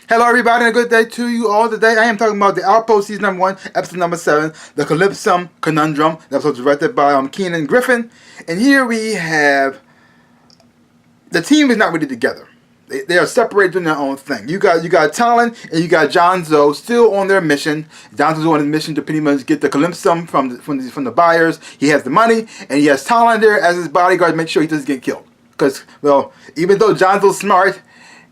Hello everybody and a good day to you all today. I am talking about the Outpost season number 1, episode number 7, the Colipsum Conundrum. The episode was directed by Keenan Griffin. And here we have, the team is not really together. They are separated doing their own thing. You got Talon and you got Jonzo still on their mission. Jonzo's on his mission to pretty much get the Colipsum from the buyers. He has the money and he has Talon there as his bodyguard to make sure he doesn't get killed. Because, well, even though Jonzo's smart,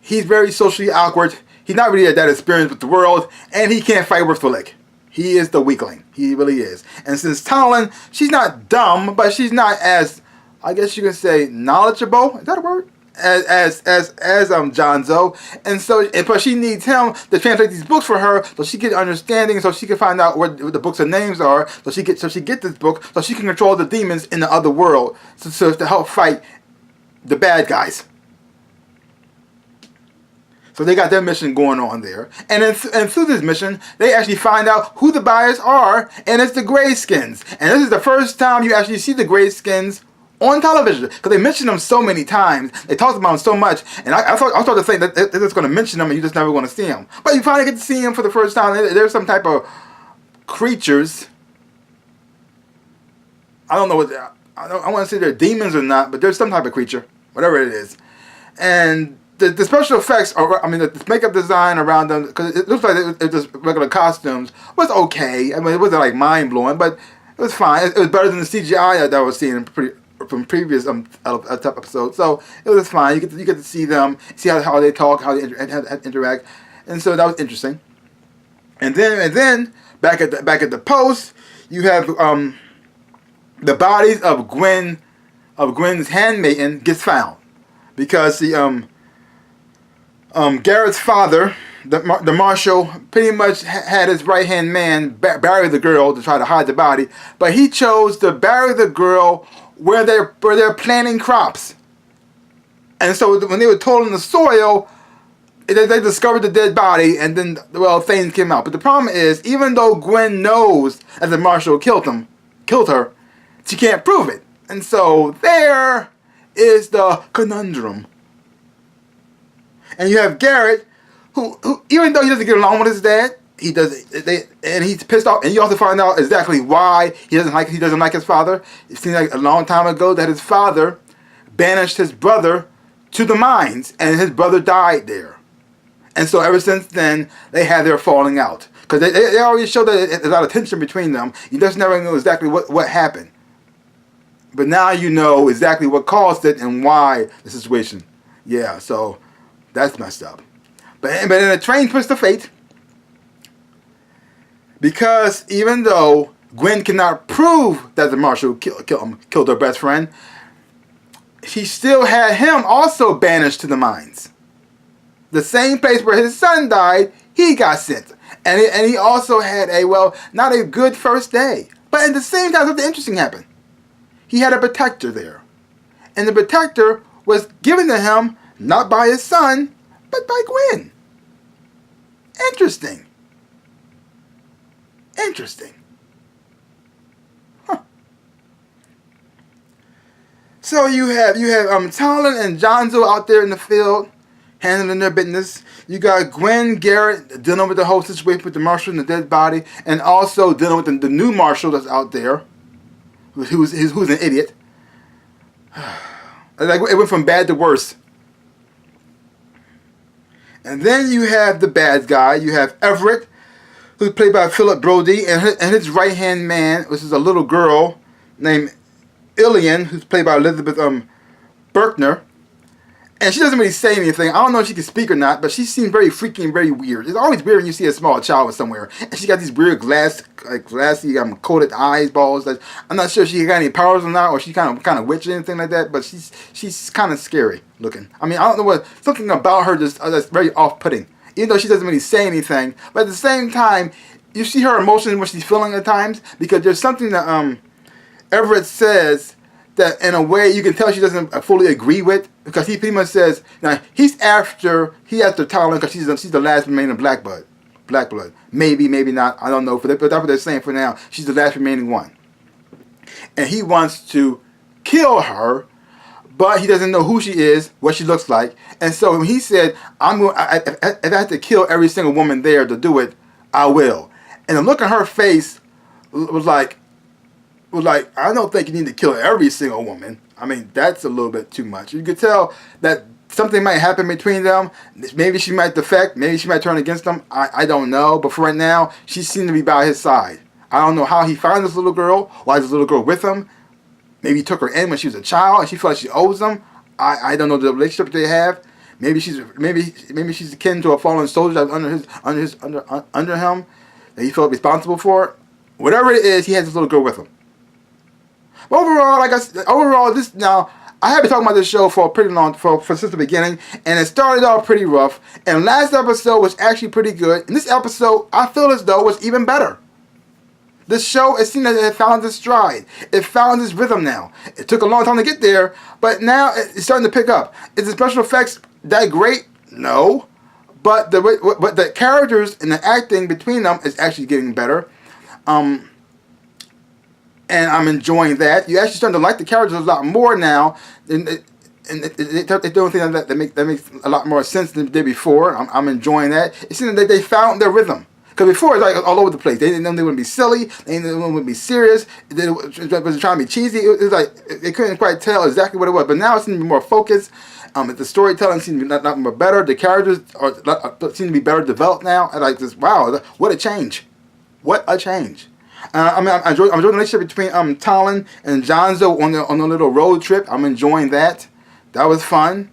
he's very socially awkward. He's not really that experienced with the world, and he can't fight worth a lick. He is the weakling. He really is. And since Talon, she's not dumb, but she's not as, I guess you can say, knowledgeable. Is that a word? As Jonzo. And so, but she needs him to translate these books for her, so she get understanding, so she can find out what the books' names are, so she get this book, so she can control the demons in the other world, so to help fight the bad guys. So they got their mission going on there. And through this mission, they actually find out who the buyers are, and it's the Grayskins. And this is the first time you actually see the Grayskins on television. Because they mentioned them so many times. They talked about them so much. And I started to think that they're just going to mention them and you just never going to see them. But you finally get to see them for the first time. There's some type of creatures. I don't know what I want to say they're demons or not, but there's some type of creature. Whatever it is. And the special effects, the makeup design around them, because it looks like it just regular costumes, was okay. I mean, it wasn't like mind-blowing, but it was fine. It was better than the CGI that I was seeing from previous episodes. So it was fine. You get to see them, see how they talk, how they interact, and so that was interesting. And then back at the post, you have the bodies of Gwen's handmaiden gets found because the Garrett's father, the marshal, pretty much had his right-hand man bury the girl to try to hide the body, but he chose to bury the girl where they're planting crops. And so when they were told in the soil, they discovered the dead body, and then, well, things came out. But the problem is, even though Gwen knows that the marshal killed her, she can't prove it. And so there is the conundrum. And you have Garrett, who even though he doesn't get along with his dad, and he's pissed off. And you also find out exactly why he doesn't like his father. It seems like a long time ago that his father banished his brother to the mines, and his brother died there. And so ever since then, they had their falling out, because they always show that there's a lot of tension between them. You just never know exactly what happened. But now you know exactly what caused it and why the situation. Yeah, so that's messed up. But in a strange twist of fate, because even though Gwen cannot prove that the marshal killed her best friend, she still had him also banished to the mines. The same place where his son died, he got sent. And he also had not a good first day. But at the same time, something interesting happened. He had a protector there. And the protector was given to him not by his son, but by Gwen. Interesting. Huh. So you have Talon and Jonzo out there in the field, handling their business. You got Gwen Garrett dealing with the whole situation with the marshal and the dead body, and also dealing with the new marshal that's out there, who's an idiot. Like, it went from bad to worse. And then you have the bad guy. You have Everett, who's played by Philip Brody, and his right-hand man, which is a little girl named Ilian, who's played by Elizabeth Berkner. And she doesn't really say anything. I don't know if she can speak or not, but she seems very freaky and very weird. It's always weird when you see a small child somewhere, and she's got these weird glassy coated eyeballs. I'm not sure if she got any powers or not, or she's kind of witch or anything like that. But she's kind of scary looking. I mean, I don't know what, something about her that's very off-putting. Even though she doesn't really say anything, but at the same time, you see her emotions when she's feeling at times, because there's something that Everett says that in a way you can tell she doesn't fully agree with, because he pretty much says, now he's after Talon because she's the last remaining black blood. Maybe not, I don't know, but that's what they're saying for now. She's the last remaining one, and he wants to kill her, but he doesn't know who she is, what she looks like. And so when he said, if I have to kill every single woman there to do it, I will. And the look on her face was like, I don't think you need to kill every single woman. I mean, that's a little bit too much. You could tell that something might happen between them. Maybe she might defect. Maybe she might turn against him. I don't know. But for right now, she seemed to be by his side. I don't know how he found this little girl. Why is this little girl with him? Maybe he took her in when she was a child and she felt like she owes him. I don't know the relationship they have. Maybe she's akin to a fallen soldier that's under him that he felt responsible for. Whatever it is, he has this little girl with him. But overall, this now I have been talking about this show for a pretty long since the beginning, and it started off pretty rough. And last episode was actually pretty good. And this episode, I feel as though was even better. This show, it seemed that it found its stride. It found its rhythm now. It took a long time to get there, but now it's starting to pick up. Is the special effects that great? No. But the characters and the acting between them is actually getting better. And I'm enjoying that. You actually starting to like the characters a lot more now. And they're doing things that makes a lot more sense than they did before. I'm enjoying that. It seems that they found their rhythm. Because before, it was like all over the place. They didn't know they wouldn't be silly. They didn't know they wouldn't be serious. They was trying to be cheesy. It was like, they couldn't quite tell exactly what it was. But now it seems to be more focused. The storytelling seems to be not more better. The characters seem to be better developed now. And like this, wow, what a change. What a change. I'm enjoying the relationship between Talon and Jonzo on the little road trip. I'm enjoying that. That was fun.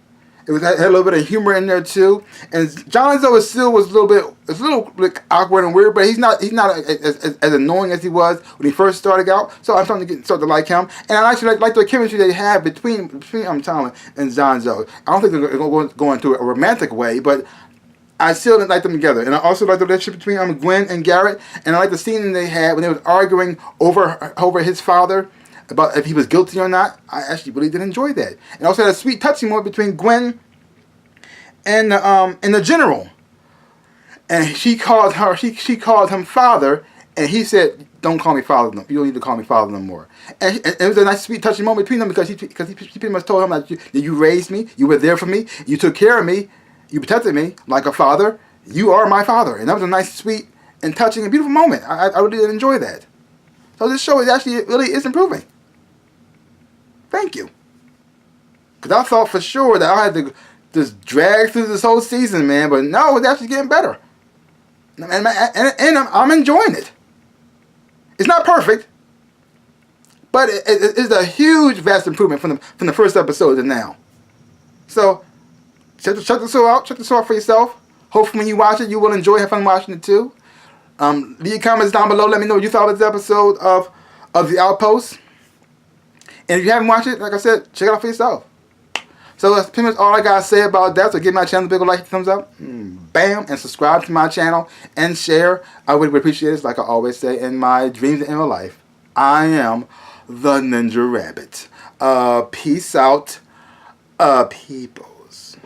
It had a little bit of humor in there too. And Jonzo was a little like, awkward and weird, but he's not as annoying as he was when he first started out. So I'm starting to like him, and I actually like the chemistry they have between Talon and Jonzo. I don't think they're going to go into a romantic way, but I still like them together. And I also like the relationship between Gwen and Garrett, and I like the scene they had when they was arguing over his father, about if he was guilty or not. I actually really did enjoy that. And also had a sweet touching moment between Gwen and the general. And she called him father, and he said, "Don't call me father no. You don't need to call me father no more." And it was a nice sweet touching moment between them because he pretty much told him that you raised me, you were there for me, you took care of me, you protected me like a father. You are my father. And that was a nice, sweet, and touching and beautiful moment. I really did enjoy that. So this show really is improving. Thank you. Because I thought for sure that I had to just drag through this whole season, man. But no, it's actually getting better. And I'm enjoying it. It's not perfect. But it's a huge, vast improvement from the first episode to now. So, check the show out. Check the show out for yourself. Hopefully when you watch it, you will enjoy, have fun watching it too. Leave your comments down below. Let me know what you thought of this episode of The Outpost. And if you haven't watched it, like I said, check it out for yourself. So that's pretty much all I got to say about that. So give my channel a big like, thumbs up, bam, and subscribe to my channel and share. I would appreciate it, like I always say in my dreams and in my life. I am the NinjaRabbit. Peace out, peoples.